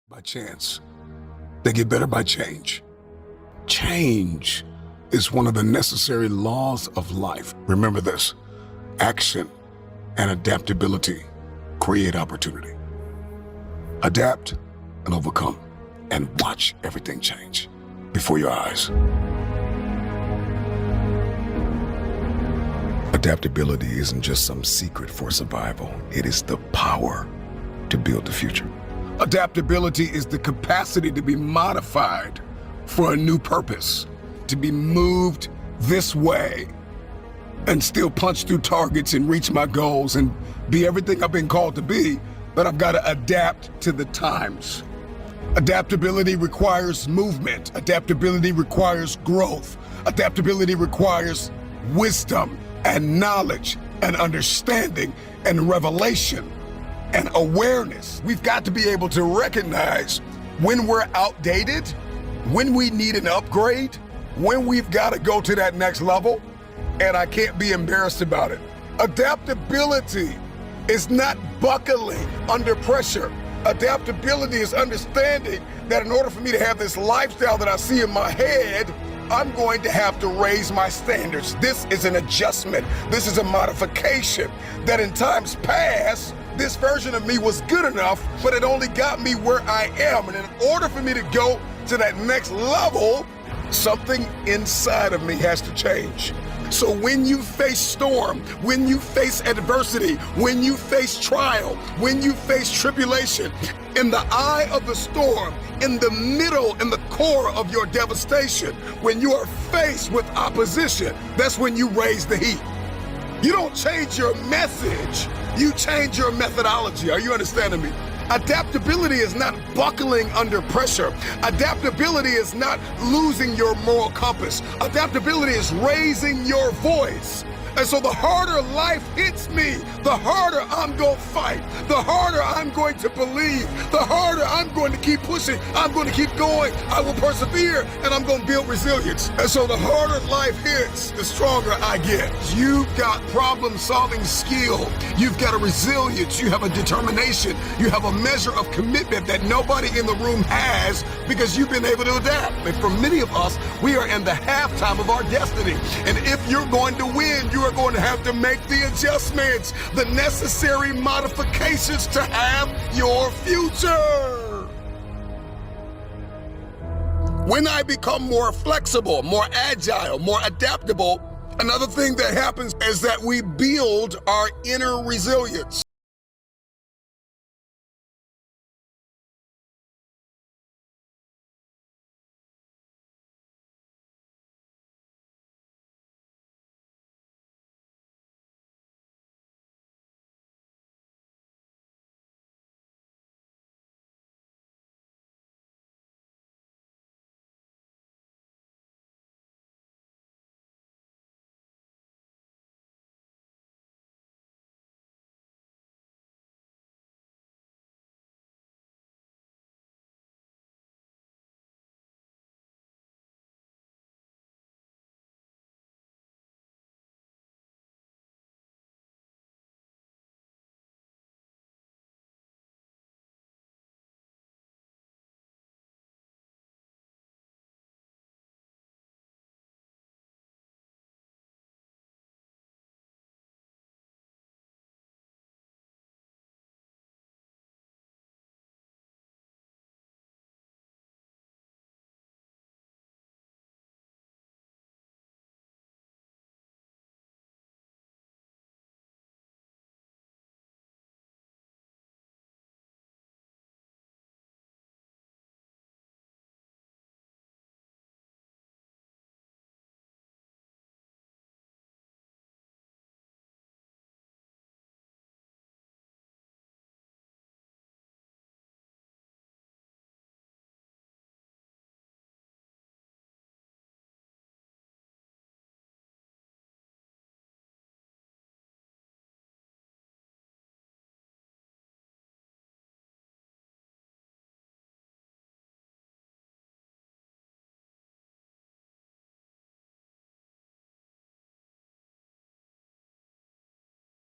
by chance. They get better by change. Change is one of the necessary laws of life. Remember this: action and adaptability create opportunity. Adapt and overcome, and watch everything change before your eyes. Adaptability isn't just some secret for survival. It is the power to build the future. Adaptability is the capacity to be modified for a new purpose, to be moved this way and still punch through targets and reach my goals and be everything I've been called to be, but I've got to adapt to the times. Adaptability requires movement. Adaptability requires growth. Adaptability requires wisdom and knowledge and understanding and revelation and awareness. We've got to be able to recognize when we're outdated, when we need an upgrade, when we've got to go to that next level, and I can't be embarrassed about it. Adaptability is not buckling under pressure. Adaptability is understanding that in order for me to have this lifestyle that I see in my head, I'm going to have to raise my standards. This is an adjustment. This is a modification that in times past, this version of me was good enough, but it only got me where I am. And in order for me to go to that next level, something inside of me has to change. So when you face storm, when you face adversity, when you face trial, when you face tribulation, in the eye of the storm, in the middle, in the core of your devastation, when you are faced with opposition, that's when you raise the heat. You don't change your message, you change your methodology. Are you understanding me? Adaptability is not buckling under pressure. Adaptability is not losing your moral compass. Adaptability is raising your voice. And so the harder life hits me, the harder I'm going to fight, the harder I'm going to believe, the harder I'm going to keep pushing, I'm going to keep going, I will persevere, and I'm going to build resilience. And so the harder life hits, the stronger I get. You've got problem-solving skill, you've got a resilience, you have a determination, you have a measure of commitment that nobody in the room has because you've been able to adapt. And for many of us, we are in the halftime of our destiny. And if you're going to win, you are going to have to make the adjustments, the necessary modifications to have your future. When I become more flexible, more agile, more adaptable, another thing that happens is that we build our inner resilience.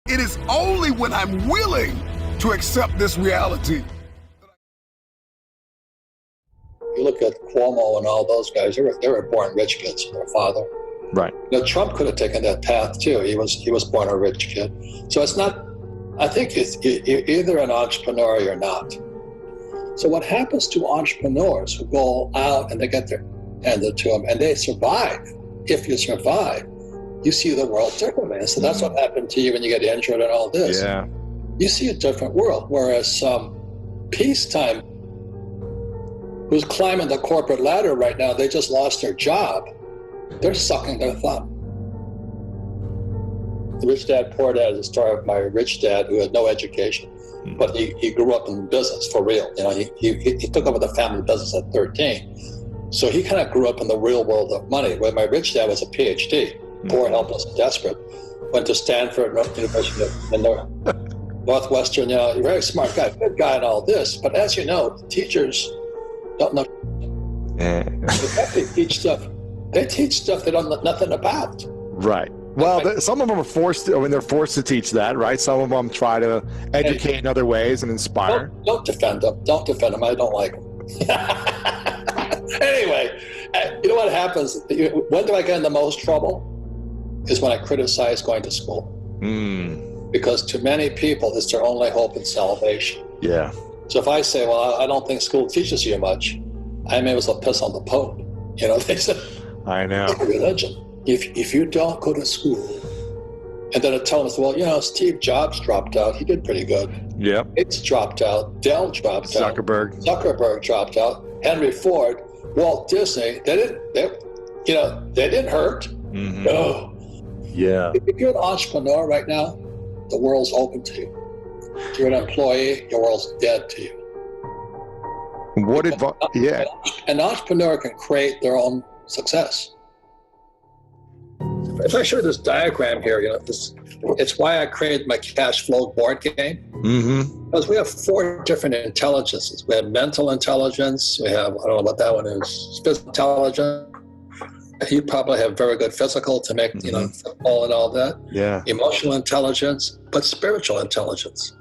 It is only when I'm willing to accept this reality look at Cuomo and all those guys, they were born rich kids from their father. Right. Trump could have taken that path too. He was born a rich kid. So it's not, I think you're either an entrepreneur or you're not. So what happens to entrepreneurs who go out and they get their handed to them and they survive, if you survive, you see the world differently. So that's what happened to you when you get injured and all this. Yeah. You see a different world. Whereas peacetime, who's climbing the corporate ladder right now, they just lost their job. They're sucking their thumb. The Rich Dad, Poor Dad is a story of my rich dad who had no education, but he grew up in business for real. He took over the family business at 13. So he kind of grew up in the real world of money, where my rich dad was a PhD, poor, helpless, and desperate. Went to Stanford, University of Northwestern, very smart guy, good guy and all this. But as you know, teachers don't know. They teach stuff. They teach stuff they don't know nothing about. Right. Well, some of them are forced to, they're forced to teach that, right? Some of them try to educate in other ways and inspire. Don't defend them. Don't defend them. I don't like them. Anyway, you know what happens? When do I get in the most trouble? Is when I criticize going to school. Because to many people, it's their only hope and salvation. Yeah. So if I say, well, I don't think school teaches you much, I may as well piss on the Pope. They said, I know. Religion. If you don't go to school, and then it tells us, well, Steve Jobs dropped out. He did pretty good. Yep. Gates dropped out. Dell dropped out. Zuckerberg dropped out. Henry Ford, Walt Disney. They didn't hurt. No. Yeah. If you're an entrepreneur right now, the world's open to you. If you're an employee, your world's dead to you. What advice? Yeah. An entrepreneur can create their own success. If I show this diagram here, it's why I created my cash flow board game. Because we have 4 different intelligences. We have mental intelligence. We have, I don't know what that one is, physical intelligence. You probably have very good physical to make, football and all that. Yeah. Emotional intelligence, but spiritual intelligence.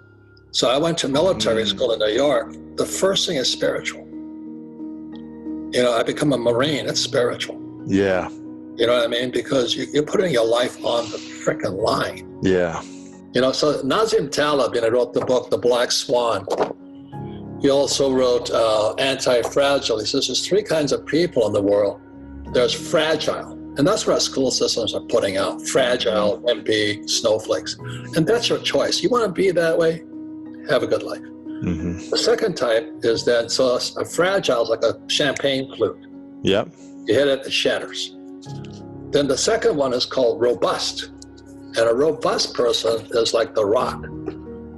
So I went to military school in New York. The first thing is spiritual. I become a Marine. It's spiritual. Yeah. You know what I mean? Because you're putting your life on the frickin' line. Yeah. So Nassim Taleb, wrote the book, The Black Swan. He also wrote Anti-Fragile. He says there's 3 kinds of people in the world. There's fragile, and that's what our school systems are putting out. Fragile, wimpy, snowflakes. And that's your choice. You want to be that way? Have a good life. The second type is that, so a fragile is like a champagne flute. Yep. You hit it, it shatters. Then the second one is called robust. And a robust person is like the rock.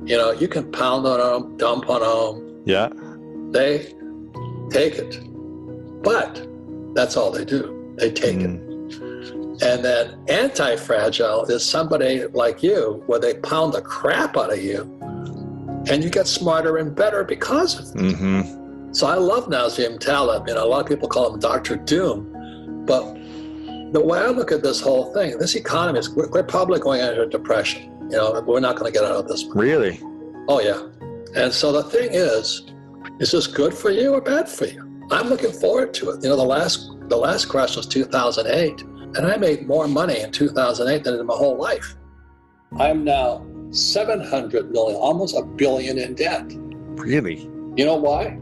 You can pound on them, dump on them. Yeah. They take it. But that's all they do. They take it. And then anti-fragile is somebody like you, where they pound the crap out of you, and you get smarter and better because of it. So I love Nassim Taleb. A lot of people call him Dr. Doom. But the way I look at this whole thing, this economy is, we're probably going into a depression. We're not going to get out of this one. Really? Oh, yeah. And so the thing is this good for you or bad for you? I'm looking forward to it. The last crash was 2008, and I made more money in 2008 than in my whole life. I'm now 700 million, almost $1 billion in debt. Really? You know why?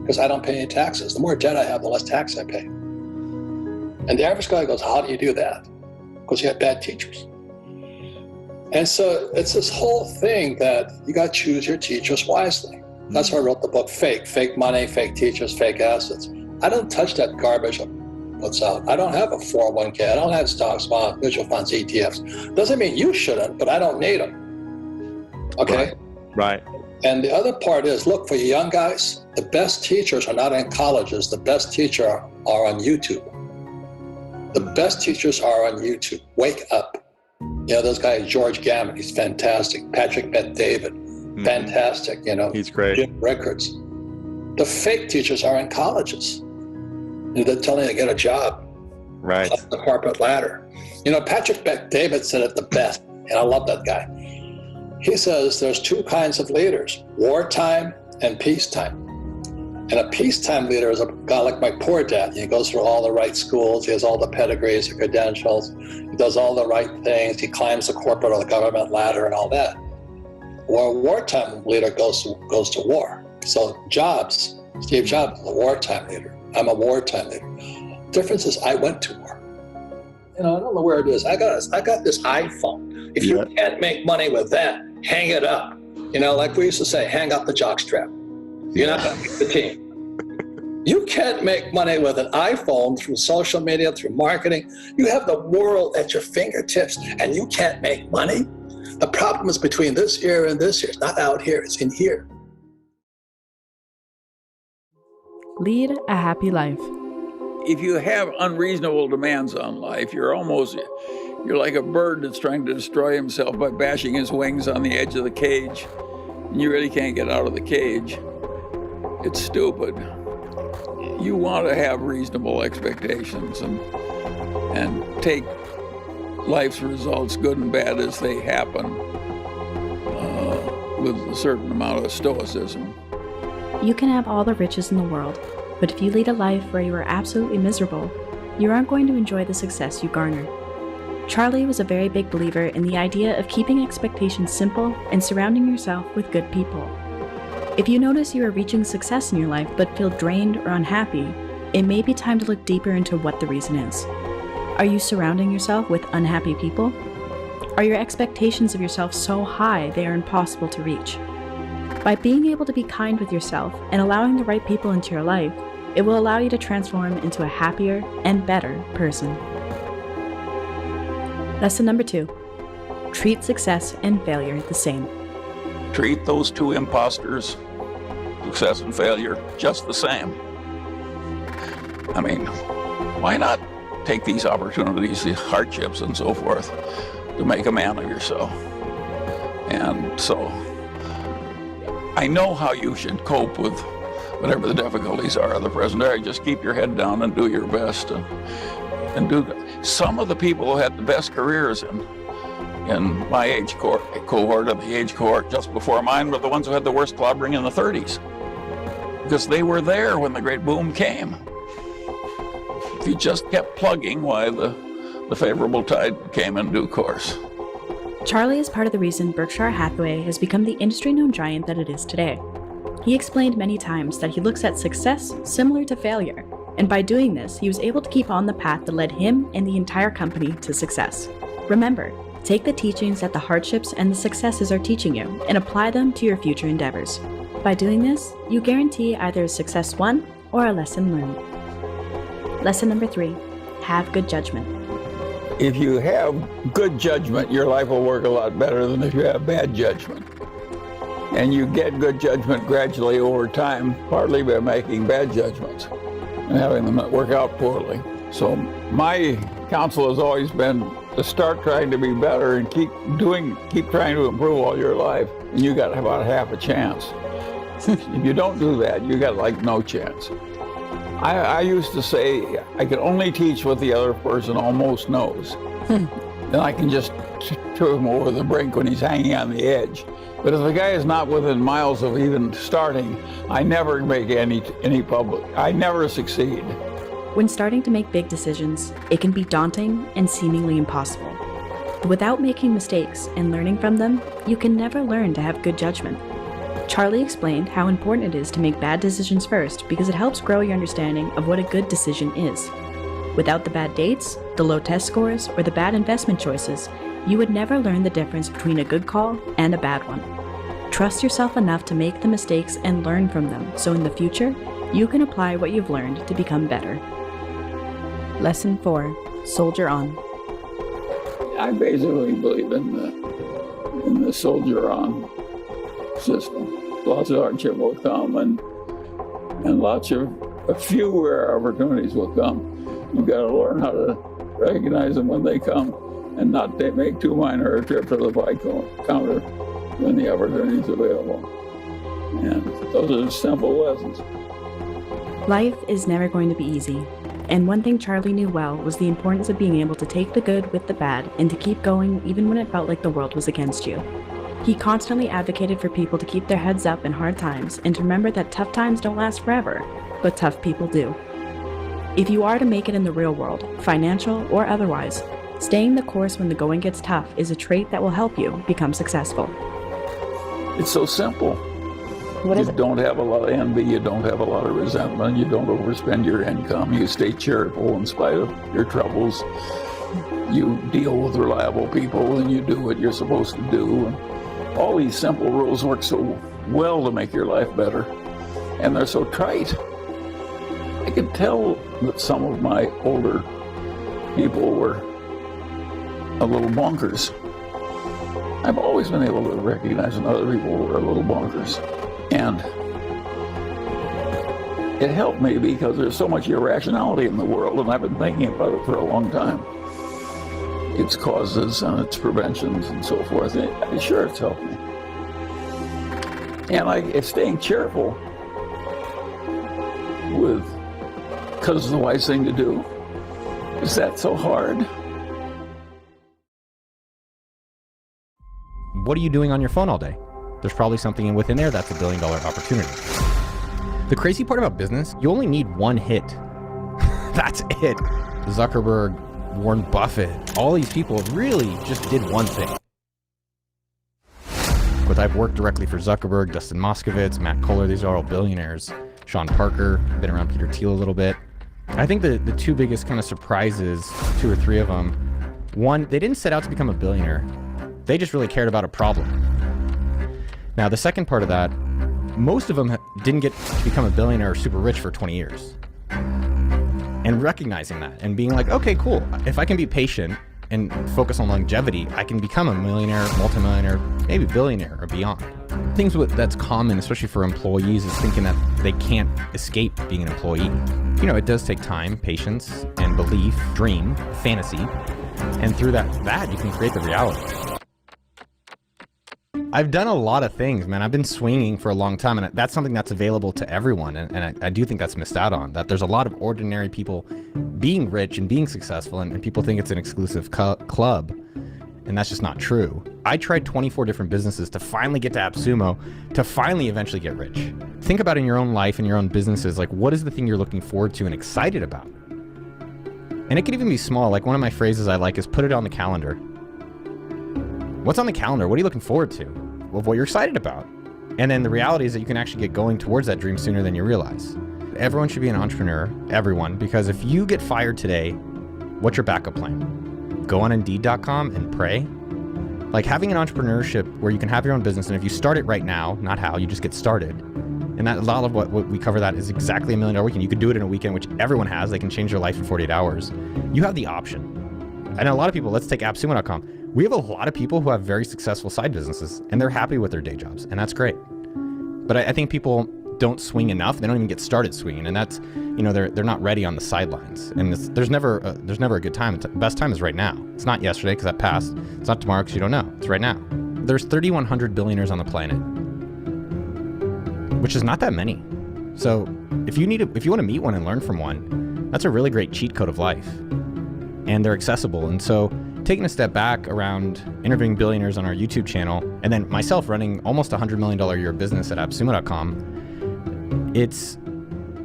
Because I don't pay any taxes. The more debt I have, the less tax I pay. And the average guy goes, how do you do that? Because you have bad teachers. And so it's this whole thing that you got to choose your teachers wisely. That's why I wrote the book, Fake money, fake teachers, fake assets. I don't touch that garbage what's out. I don't have a 401k. I don't have stocks, bonds, mutual funds, ETFs. Doesn't mean you shouldn't, but I don't need them. Okay? Right. And the other part is, look, for you young guys, the best teachers are not in colleges. The best teachers are on YouTube. The best teachers are on YouTube. Wake up. This guy, George Gammon, he's fantastic. Patrick Bet-David, fantastic. He's great. Jim Rickards. The fake teachers are in colleges. They're telling you to get a job. Right. Up the corporate ladder. Patrick Bet-David said it the best, and I love that guy. He says there's 2 kinds of leaders, wartime and peacetime. And a peacetime leader is a guy like my poor dad. He goes through all the right schools. He has all the pedigrees, the credentials. He does all the right things. He climbs the corporate or the government ladder and all that. Well, a wartime leader goes to war. So Steve Jobs is a wartime leader. I'm a wartime leader. Difference is I went to war. I don't know where it is. I got this iPhone. If you can't make money with that, hang it up. Like we used to say, hang up the jockstrap. You're not going to beat the team. You can't make money with an iPhone through social media, through marketing. You have the world at your fingertips and you can't make money. The problem is between this ear and this ear. It's not out here, it's in here. Lead a happy life. If you have unreasonable demands on life, you're like a bird that's trying to destroy himself by bashing his wings on the edge of the cage, and you really can't get out of the cage. It's stupid. You want to have reasonable expectations and take life's results, good and bad as they happen, with a certain amount of stoicism. You can have all the riches in the world, but if you lead a life where you are absolutely miserable, you aren't going to enjoy the success you garner. Charlie was a very big believer in the idea of keeping expectations simple and surrounding yourself with good people. If you notice you are reaching success in your life but feel drained or unhappy, it may be time to look deeper into what the reason is. Are you surrounding yourself with unhappy people? Are your expectations of yourself so high they are impossible to reach? By being able to be kind with yourself and allowing the right people into your life, it will allow you to transform into a happier and better person. Lesson number 2. Treat success and failure the same. Treat those two imposters, success and failure, just the same. I mean, why not take these opportunities, these hardships and so forth, to make a man of yourself? And so I know how you should cope with whatever the difficulties are of the present day. Just keep your head down and do your best. And do. Some of the people who had the best careers in my age cohort, of the age cohort just before mine, were the ones who had the worst clobbering in the 30s. Because they were there when the great boom came. If you just kept plugging, why the favorable tide came in due course. Charlie is part of the reason Berkshire Hathaway has become the industry-known giant that it is today. He explained many times that he looks at success similar to failure, and by doing this, he was able to keep on the path that led him and the entire company to success. Remember, take the teachings that the hardships and the successes are teaching you and apply them to your future endeavors. By doing this, you guarantee either a success won or a lesson learned. Lesson number 3, have good judgment. If you have good judgment, your life will work a lot better than if you have bad judgment. And you get good judgment gradually over time, partly by making bad judgments and having them work out poorly. So my counsel has always been to start trying to be better and keep trying to improve all your life, and you got about half a chance. If you don't do that, you got like no chance. I used to say I can only teach what the other person almost knows. Then I can just throw him over the brink when he's hanging on the edge. But if the guy is not within miles of even starting, I never make any public. I never succeed. When starting to make big decisions, it can be daunting and seemingly impossible. But without making mistakes and learning from them, you can never learn to have good judgment. Charlie explained how important it is to make bad decisions first because it helps grow your understanding of what a good decision is. Without the bad dates, the low test scores, or the bad investment choices, you would never learn the difference between a good call and a bad one. Trust yourself enough to make the mistakes and learn from them, so in the future, you can apply what you've learned to become better. Lesson 4, soldier on. I basically believe in the soldier on system. Lots of hardship will come, and a few rare opportunities will come. You got to learn how to recognize them when they come, and not make too minor a trip to the buy counter when the opportunity is available. And those are simple lessons. Life is never going to be easy, and one thing Charlie knew well was the importance of being able to take the good with the bad and to keep going even when it felt like the world was against you. He constantly advocated for people to keep their heads up in hard times and to remember that tough times don't last forever, but tough people do. If you are to make it in the real world, financial or otherwise, staying the course when the going gets tough is a trait that will help you become successful. It's so simple. What is You it? don't have a lot of envy, you don't have a lot of resentment, you don't overspend your income, you stay charitable in spite of your troubles, you deal with reliable people, and you do what you're supposed to do. And all these simple rules work so well to make your life better, and they're so trite. I could tell that some of my older people were a little bonkers. I've always been able to recognize when other people were a little bonkers. And it helped me because there's so much irrationality in the world, and I've been thinking about it for a long time. Its causes and its preventions and so forth. And sure, it's helped me. And it's staying cheerful because it's the wise thing to do. Is that so hard? What are you doing on your phone all day? There's probably something within there that's $1 billion opportunity. The crazy part about business, you only need one hit. That's it. Zuckerberg, Warren Buffett, all these people really just did one thing. But I've worked directly for Zuckerberg, Dustin Moskovitz, Matt Kohler, these are all billionaires. Sean Parker, I've been around Peter Thiel a little bit. I think the two biggest kind of surprises, 2 or 3 of them, one, they didn't set out to become a billionaire. They just really cared about a problem. Now, the second part of that, most of them didn't get to become a billionaire or super rich for 20 years. And recognizing that and being like, okay, cool. If I can be patient and focus on longevity, I can become a millionaire, multimillionaire, maybe billionaire or beyond. Things that's common, especially for employees, is thinking that they can't escape being an employee. You know, it does take time, patience, and belief, dream, fantasy. And through that you can create the reality. I've done a lot of things, man. I've been swinging for a long time, and that's something that's available to everyone. And I do think that's missed out on, that there's a lot of ordinary people being rich and being successful, and people think it's an exclusive club, and that's just not true. I tried 24 different businesses to finally get to AppSumo, to finally eventually get rich. Think about in your own life and your own businesses, like what is the thing you're looking forward to and excited about? And it could even be small. Like one of my phrases I like is put it on the calendar. What's on the calendar? What are you looking forward to? Well, what you're excited about. And then the reality is that you can actually get going towards that dream sooner than you realize. Everyone should be an entrepreneur, everyone, because if you get fired today, what's your backup plan? Go on Indeed.com and pray. Like having an entrepreneurship where you can have your own business, and if you start it right now, not how, you just get started. And that a lot of what we cover that is exactly $1 million weekend. You could do it in a weekend, which everyone has. They can change their life in 48 hours. You have the option. And a lot of people, let's take AppSumo.com. We have a lot of people who have very successful side businesses, and they're happy with their day jobs, and that's great. But I think people don't swing enough. They don't even get started swinging, and that's, you know, they're not ready on the sidelines. And there's never a good time. The best time is right now. It's not yesterday because that passed. It's not tomorrow because you don't know. It's right now. There's 3,100 billionaires on the planet, which is not that many. So if you want to meet one and learn from one, that's a really great cheat code of life, and they're accessible. And so taking a step back around interviewing billionaires on our YouTube channel, and then myself running almost $100 million a year business at AppSumo.com, it's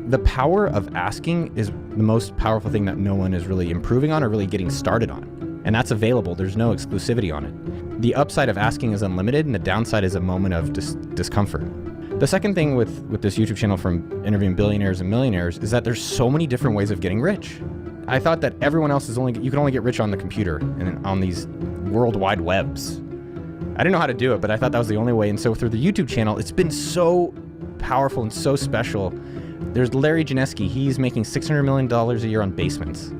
the power of asking is the most powerful thing that no one is really improving on or really getting started on. And that's available. There's no exclusivity on it. The upside of asking is unlimited, and the downside is a moment of discomfort. The second thing with this YouTube channel from interviewing billionaires and millionaires is that there's so many different ways of getting rich. I thought that everyone else you can only get rich on the computer and on these worldwide webs. I didn't know how to do it, but I thought that was the only way. And so through the YouTube channel, it's been so powerful and so special. There's Larry Janeski. He's making $600 million a year on basements.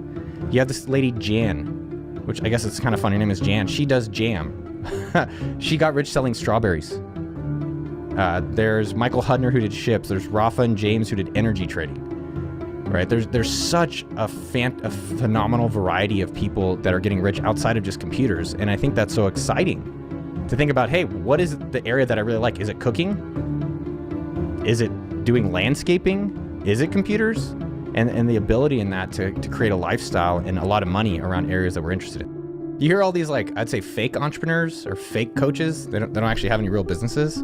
You have this lady, Jan, which I guess it's kind of funny. Her name is Jan. She does jam. She got rich selling strawberries. There's Michael Hudner, who did ships. There's Rafa and James, who did energy trading. Right? There's such a phenomenal variety of people that are getting rich outside of just computers. And I think that's so exciting to think about, hey, what is the area that I really like? Is it cooking? Is it doing landscaping? Is it computers? And the ability in that to create a lifestyle and a lot of money around areas that we're interested in. You hear all these, like, I'd say fake entrepreneurs or fake coaches. They don't actually have any real businesses.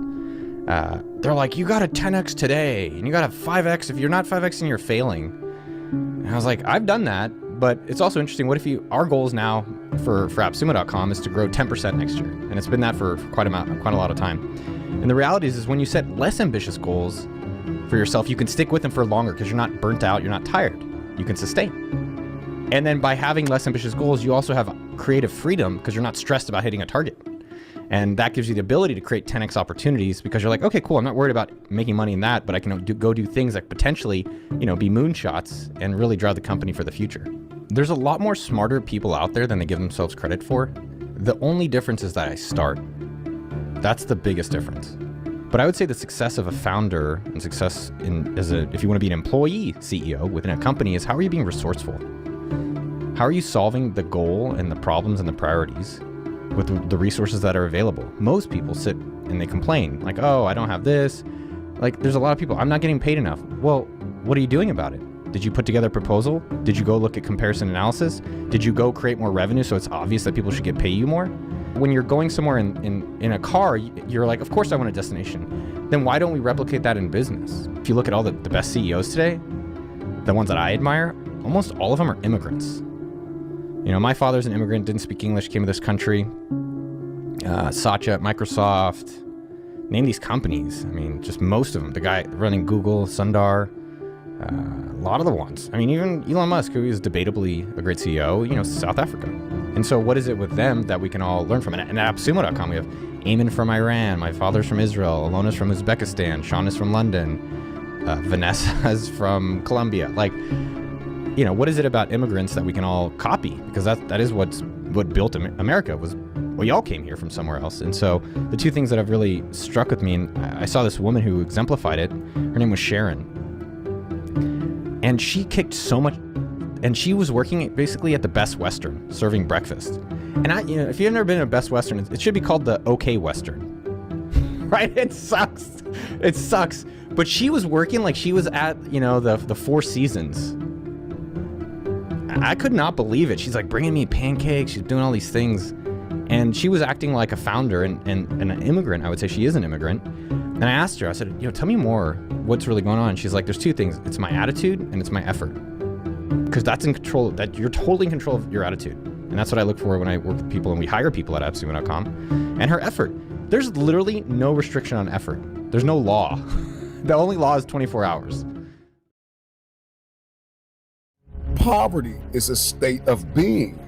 They're like, you got to 10x today, and you got to 5x. If you're not 5xing, you're failing. And I was like, I've done that, but it's also interesting. What if our goals now for AppSumo.com is to grow 10% next year, and it's been that for quite a lot of time. And the reality is when you set less ambitious goals for yourself, you can stick with them for longer because you're not burnt out, you're not tired, you can sustain. And then by having less ambitious goals, you also have creative freedom because you're not stressed about hitting a target. And that gives you the ability to create 10x opportunities because you're like, okay, cool, I'm not worried about making money in that, but I can go do things that potentially, be moonshots and really drive the company for the future. There's a lot more smarter people out there than they give themselves credit for. The only difference is that I start. That's the biggest difference. But I would say the success of a founder and success if you want to be an employee CEO within a company is how are you being resourceful? How are you solving the goal and the problems and the priorities with the resources that are available? Most people sit and they complain like, oh, I don't have this. Like there's a lot of people, I'm not getting paid enough. Well, what are you doing about it? Did you put together a proposal? Did you go look at comparison analysis? Did you go create more revenue so it's obvious that people should pay you more? When you're going somewhere in a car, you're like, of course I want a destination. Then why don't we replicate that in business? If you look at all the best CEOs today, the ones that I admire, almost all of them are immigrants. My father's an immigrant, didn't speak English, came to this country. Satya, Microsoft, name these companies. I mean, just most of them. The guy running Google, Sundar, a lot of the ones. I mean, even Elon Musk, who is debatably a great CEO, South Africa. And so what is it with them that we can all learn from? And at AppSumo.com, we have Eamon from Iran, my father's from Israel, Alona's from Uzbekistan, Sean is from London, Vanessa's from Colombia. Like, what is it about immigrants that we can all copy? Because that is what built America was. Well, y'all came here from somewhere else. And so the two things that have really struck with me, and I saw this woman who exemplified it. Her name was Sharon. And she kicked so much, and she was working basically at the Best Western, serving breakfast. And if you've never been to Best Western, it should be called the OK Western, right? It sucks. It sucks. But she was working like she was at, the Four Seasons. I could not believe it. She's like bringing me pancakes. She's doing all these things. And she was acting like a founder and an immigrant. I would say she is an immigrant. And I asked her, I said, tell me more. What's really going on? She's like, there's two things. It's my attitude and it's my effort. Because that's in control, that you're totally in control of your attitude. And that's what I look for when I work with people and we hire people at AppSumo.com. And her effort. There's literally no restriction on effort. There's no law. The only law is 24 hours. Poverty is a state of being.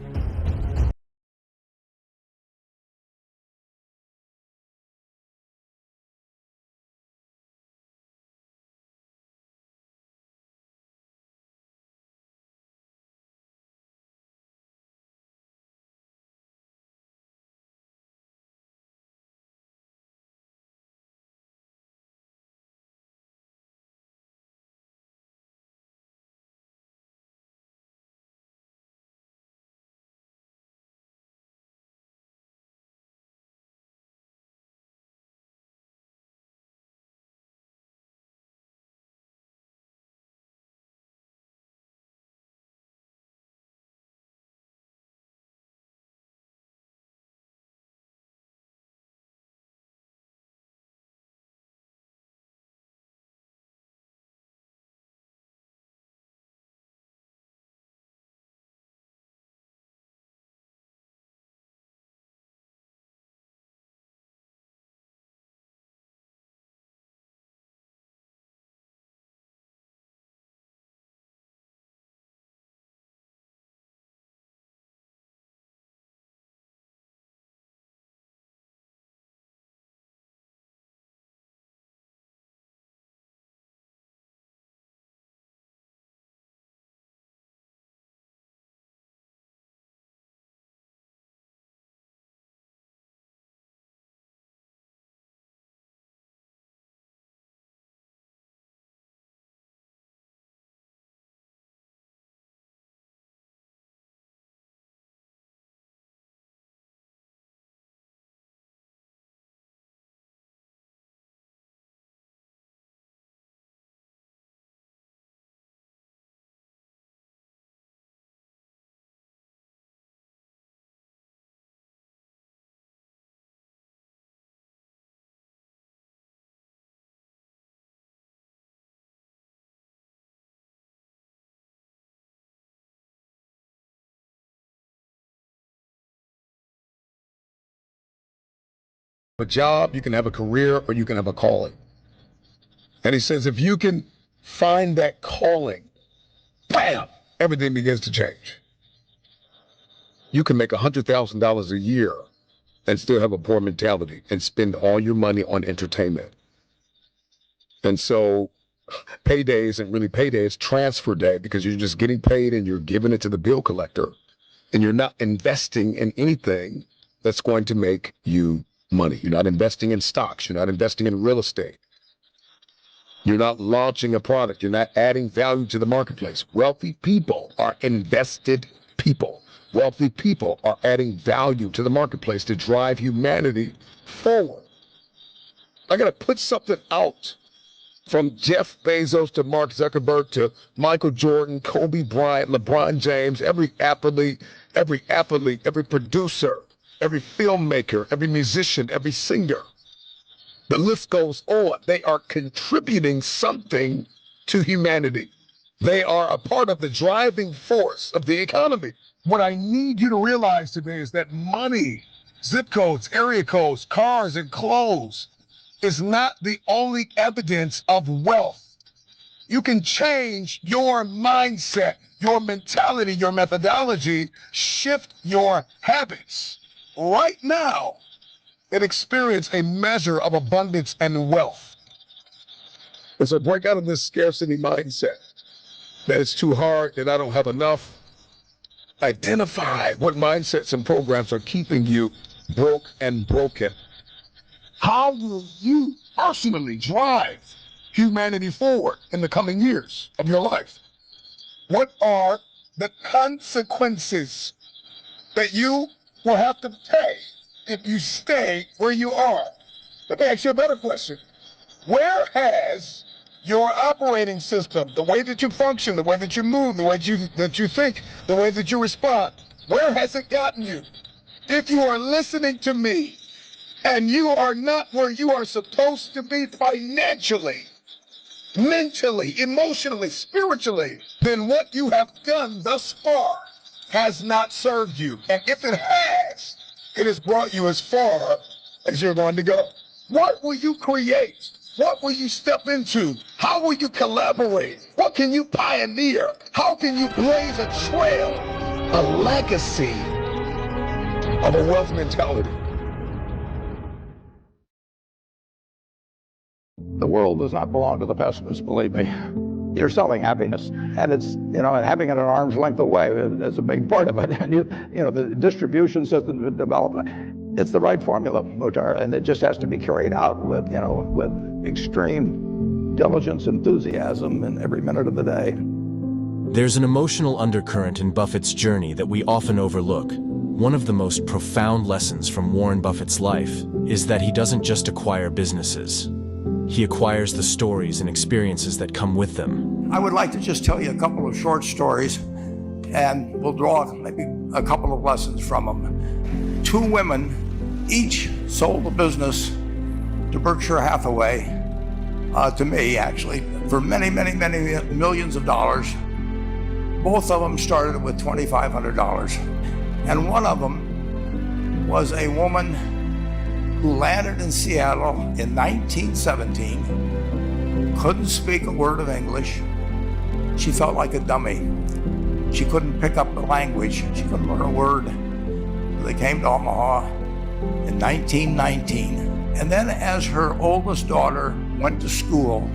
a job, you can have a career, or you can have a calling. And he says, if you can find that calling, bam, everything begins to change. You can make $100,000 a year and still have a poor mentality and spend all your money on entertainment. And so payday isn't really payday, it's transfer day, because you're just getting paid and you're giving it to the bill collector, and you're not investing in anything that's going to make you money. You're not investing in stocks. You're not investing in real estate. You're not launching a product. You're not adding value to the marketplace. Wealthy people are invested people. Wealthy people are adding value to the marketplace to drive humanity forward. I got to put something out, from Jeff Bezos to Mark Zuckerberg to Michael Jordan, Kobe Bryant, LeBron James, every athlete, every producer, every filmmaker, every musician, every singer. The list goes on. They are contributing something to humanity. They are a part of the driving force of the economy. What I need you to realize today is that money, zip codes, area codes, cars, and clothes is not the only evidence of wealth. You can change your mindset, your mentality, your methodology, shift your habits right now and experience a measure of abundance and wealth. And so break out of this scarcity mindset, that it's too hard, that I don't have enough. Identify what mindsets and programs are keeping you broke and broken. How will you personally drive humanity forward in the coming years of your life? What are the consequences that you will have to pay if you stay where you are? Let me ask you a better question. Where has your operating system, the way that you function, the way that you move, the way that you think, the way that you respond, where has it gotten you? If you are listening to me, and you are not where you are supposed to be financially, mentally, emotionally, spiritually, then what you have done thus far has not served you. And if it has brought you as far as you're going to go. What will you create? What will you step into? How will you collaborate? What can you pioneer? How can you blaze a trail, a legacy of a wealth mentality? The world does not belong to the pessimists, believe me. You're selling happiness, and it's, and having it at arm's length away is a big part of it. And the distribution system, the development, it's the right formula, Mutar, and it just has to be carried out with extreme diligence, enthusiasm in every minute of the day. There's an emotional undercurrent in Buffett's journey that we often overlook. One of the most profound lessons from Warren Buffett's life is that he doesn't just acquire businesses. He acquires the stories and experiences that come with them. I would like to just tell you a couple of short stories, and we'll draw maybe a couple of lessons from them. Two women each sold a business to Berkshire Hathaway, to me actually, for many, many, many millions of dollars. Both of them started with $2,500. And one of them was a woman who landed in Seattle in 1917, couldn't speak a word of English. She felt like a dummy. She couldn't pick up the language. She couldn't learn a word. They came to Omaha in 1919. And then as her oldest daughter went to school,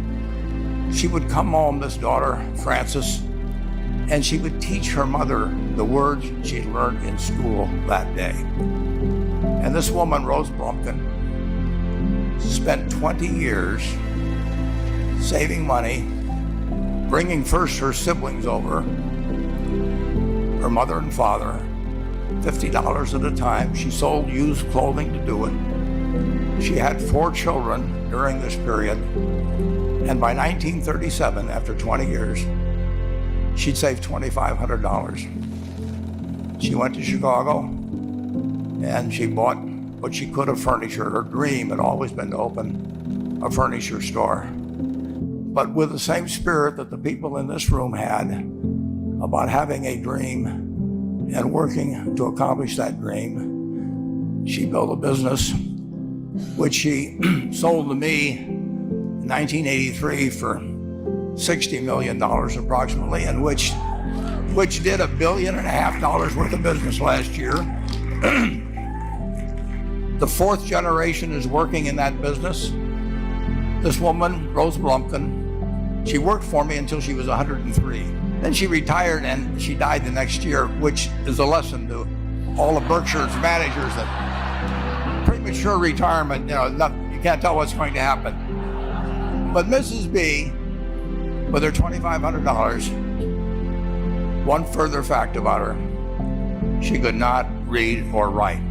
she would come home, this daughter, Frances, and she would teach her mother the words she'd learned in school that day. And this woman, Rose Blumkin, spent 20 years saving money, bringing first her siblings over, her mother and father, $50 at a time. She sold used clothing to do it. She had 4 children during this period. And by 1937, after 20 years, she'd saved $2,500. She went to Chicago, and she bought what she could of furniture. Her dream had always been to open a furniture store. But with the same spirit that the people in this room had about having a dream and working to accomplish that dream, she built a business which she sold to me in 1983 for $60 million approximately, and which did $1.5 billion worth of business last year. The fourth generation is working in that business. This woman, Rose Blumkin, she worked for me until she was 103. Then she retired and she died the next year, which is a lesson to all of Berkshire's managers that premature retirement, you can't tell what's going to happen. But Mrs. B, with her $2,500, one further fact about her, she could not read or write.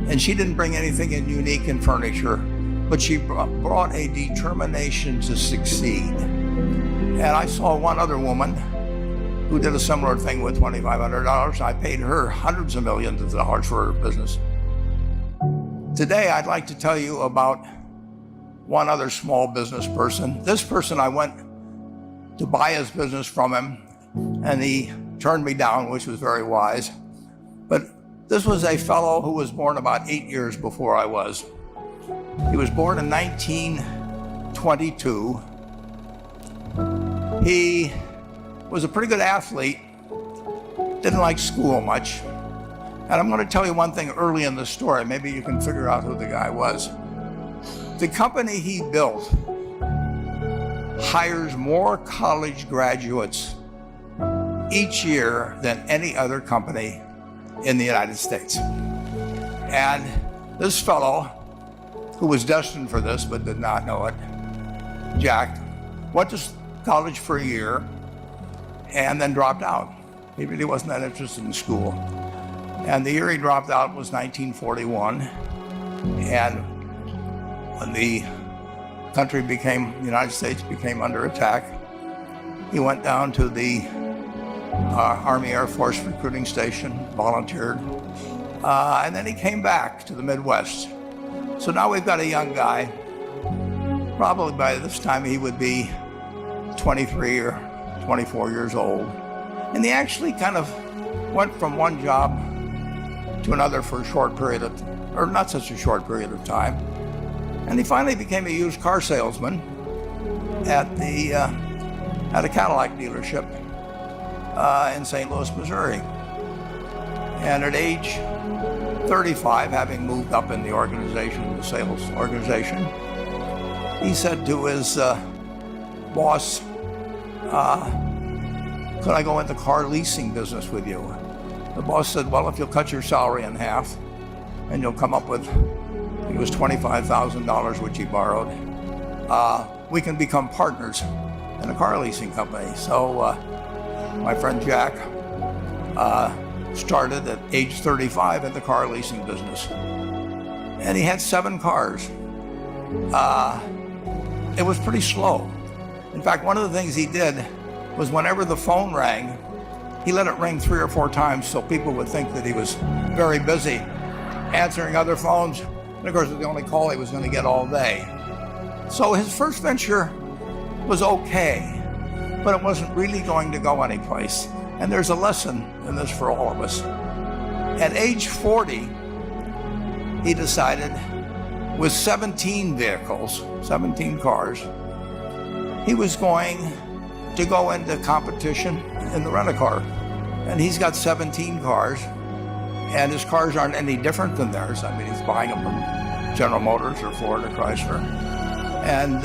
And she didn't bring anything unique in furniture, but she brought a determination to succeed. And I saw one other woman who did a similar thing with $2,500. I paid her hundreds of millions of dollars for her business. Today, I'd like to tell you about one other small business person. This person, I went to buy his business from him, and he turned me down, which was very wise. But this was a fellow who was born about 8 years before I was. He was born in 1922. He was a pretty good athlete, didn't like school much. And I'm going to tell you one thing early in the story. Maybe you can figure out who the guy was. The company he built hires more college graduates each year than any other company in the United States. And this fellow, who was destined for this but did not know it, Jack, went to college for a year and then dropped out. He really wasn't that interested in school. And the year he dropped out was 1941. And when the United States became under attack, he went down to the Army Air Force recruiting station, volunteered, and then he came back to the Midwest. So now we've got a young guy, probably by this time he would be 23 or 24 years old. And he actually kind of went from one job to another for a short period or not such a short period of time. And he finally became a used car salesman at a Cadillac dealership in St. Louis, Missouri. And at age 35, having moved up in the organization, the sales organization, he said to his boss, could I go into car leasing business with you? The boss said, well, if you'll cut your salary in half and you'll come up with, it was $25,000, which he borrowed, we can become partners in a car leasing company. So my friend Jack started at age 35 in the car leasing business. And he had 7 cars. It was pretty slow. In fact, one of the things he did was whenever the phone rang, he let it ring 3 or 4 times so people would think that he was very busy answering other phones. And of course, it was the only call he was going to get all day. So his first venture was okay, but it wasn't really going to go anyplace. And there's a lesson in this for all of us. At age 40, he decided with 17 vehicles, 17 cars, he was going to go into competition in the rent-a-car. And he's got 17 cars, and his cars aren't any different than theirs. I mean, he's buying them from General Motors or Florida Chrysler. And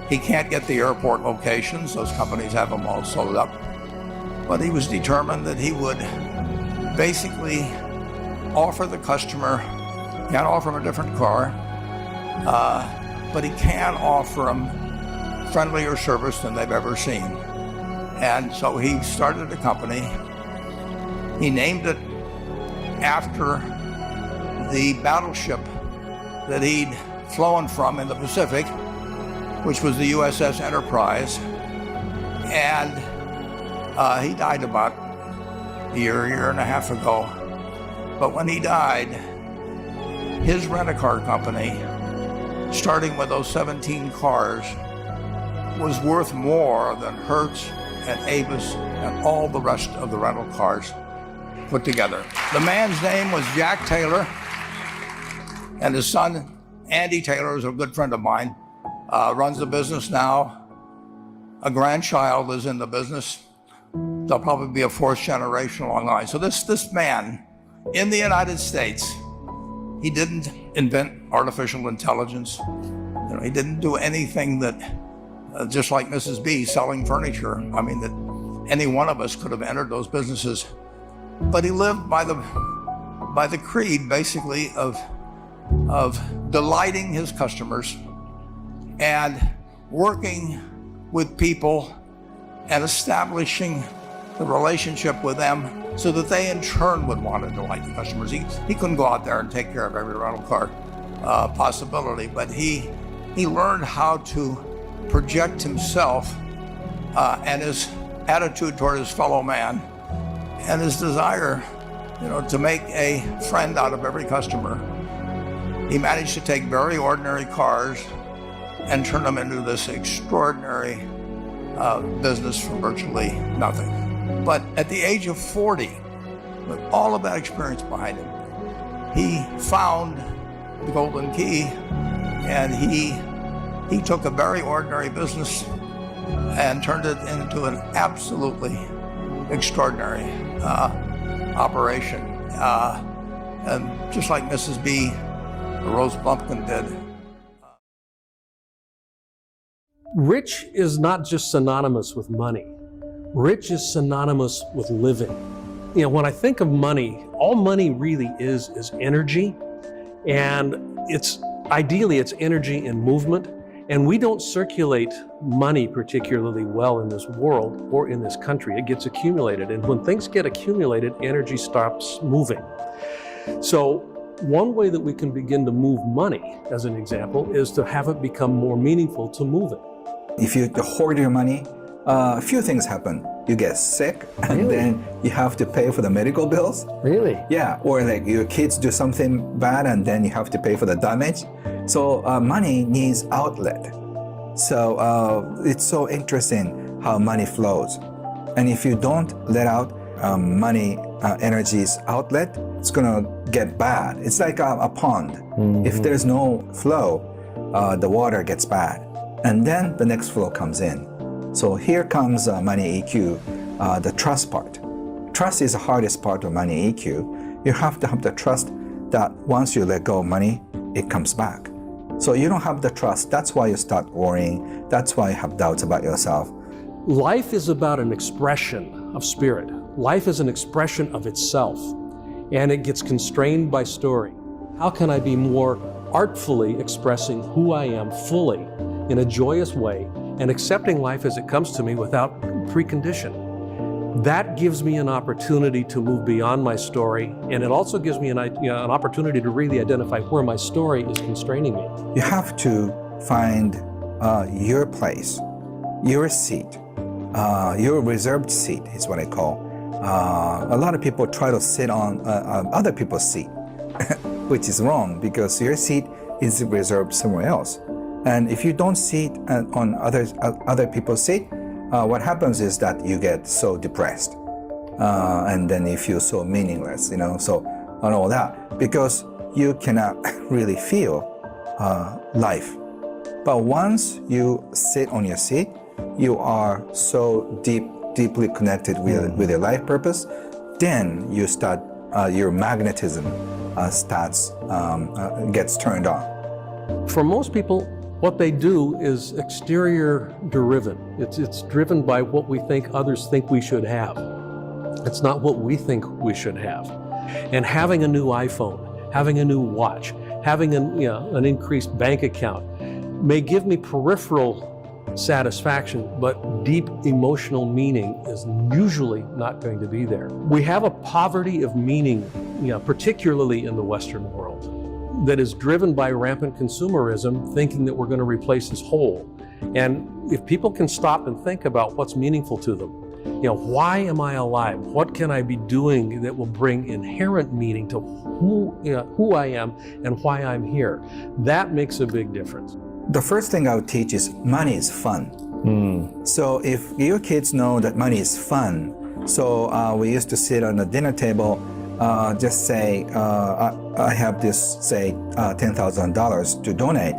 he can't get the airport locations. Those companies have them all sold up. But he was determined that he would basically offer the customer, can't offer him a different car, but he can offer them friendlier service than they've ever seen. And so he started a company. He named it after the battleship that he'd flown from in the Pacific, which was the USS Enterprise. And he died about a year and a half ago. But when he died, his rent-a-car company, starting with those 17 cars, was worth more than Hertz and Avis and all the rest of the rental cars put together. The man's name was Jack Taylor, and his son Andy Taylor is a good friend of mine, runs the business now. A grandchild is in the business. They'll probably be a fourth generation along the line. So this man in the United States, he didn't invent artificial intelligence. You know, he didn't do anything that, just like Mrs. B selling furniture, I mean, that any one of us could have entered those businesses. But he lived by the creed, basically, of delighting his customers and working with people and establishing the relationship with them so that they in turn would want to delight the customers. He couldn't go out there and take care of every rental car possibility, but he learned how to project himself and his attitude toward his fellow man and his desire, you know, to make a friend out of every customer. He managed to take very ordinary cars and turn them into this extraordinary business from virtually nothing. But at the age of 40, with all of that experience behind him, he found the golden key, and he took a very ordinary business and turned it into an absolutely extraordinary operation. And just like Mrs. B, the Rose Bumpkin did. Rich is not just synonymous with money. Rich is synonymous with living. You know, when I think of money, all money really is energy, and ideally it's energy in movement, and we don't circulate money particularly well in this world or in this country. It gets accumulated, and when things get accumulated, energy stops moving. So one way that we can begin to move money, as an example, is to have it become more meaningful to move it. If you hoard your money, a few things happen. You get sick, and then you have to pay for the medical bills. Really? Yeah, or like your kids do something bad, and then you have to pay for the damage. So money needs outlet. So it's so interesting how money flows. And if you don't let out money energy's outlet, it's gonna get bad. It's like a pond. Mm-hmm. If there's no flow, the water gets bad. And then the next flow comes in. So here comes money EQ, the trust part. Trust is the hardest part of money EQ. You have to have the trust that once you let go of money, it comes back. So you don't have the trust. That's why you start worrying. That's why you have doubts about yourself. Life is about an expression of spirit. Life is an expression of itself, and it gets constrained by story. How can I be more artfully expressing who I am fully in a joyous way and accepting life as it comes to me without precondition? That gives me an opportunity to move beyond my story, and it also gives me an opportunity to really identify where my story is constraining me. You have to find your place, your seat, your reserved seat is what I call. A lot of people try to sit on other people's seat, which is wrong because your seat is reserved somewhere else. And if you don't sit on other people's seat, what happens is that you get so depressed, and then you feel so meaningless, you know, so and all that, because you cannot really feel life. But once you sit on your seat, you are so deeply connected with your life purpose. Then you start, your magnetism gets turned on. For most people, what they do is exterior driven. It's driven by what we think others think we should have. It's not what we think we should have. And having a new iPhone, having a new watch, having an increased bank account may give me peripheral satisfaction, but deep emotional meaning is usually not going to be there. We have a poverty of meaning, particularly in the Western world, that is driven by rampant consumerism, thinking that we're going to replace us whole. And if people can stop and think about what's meaningful to them, why am I alive? What can I be doing that will bring inherent meaning to who I am and why I'm here? That makes a big difference. The first thing I would teach is money is fun. So if your kids know that money is fun, so we used to sit on the dinner table just say, I have this, say, $10,000 to donate.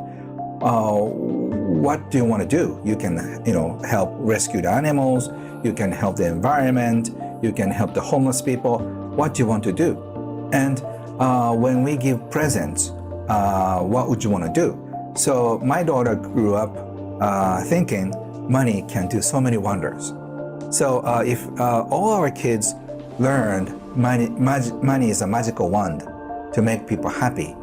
What do you want to do? You can, help rescue the animals. You can help the environment. You can help the homeless people. What do you want to do? And when we give presents, what would you want to do? So my daughter grew up thinking money can do so many wonders. So if all our kids learned money is a magical wand to make people happy,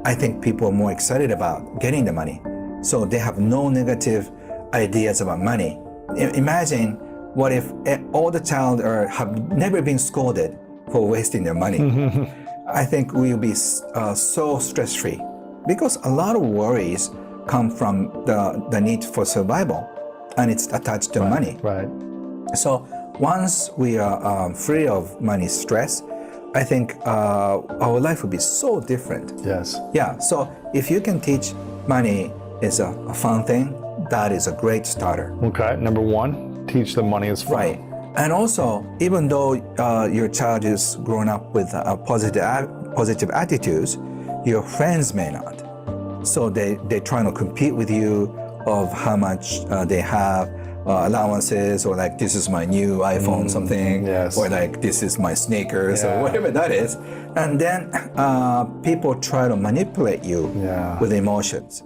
I think people are more excited about getting the money. So they have no negative ideas about money. Imagine what if all the child have never been scolded for wasting their money. I think we'll be so stress-free, because a lot of worries come from the need for survival, and it's attached to money. Right. So once we are free of money stress, I think our life will be so different. Yes. Yeah, so if you can teach money is a fun thing, that is a great starter. Okay, number one, teach them money is fun. Right. And also, even though your child is grown up with positive attitudes, your friends may not. So they try to compete with you of how much they have, allowances, or like, this is my new iPhone something, yes. or like, this is my sneakers, or whatever that is. And then people try to manipulate you with emotions.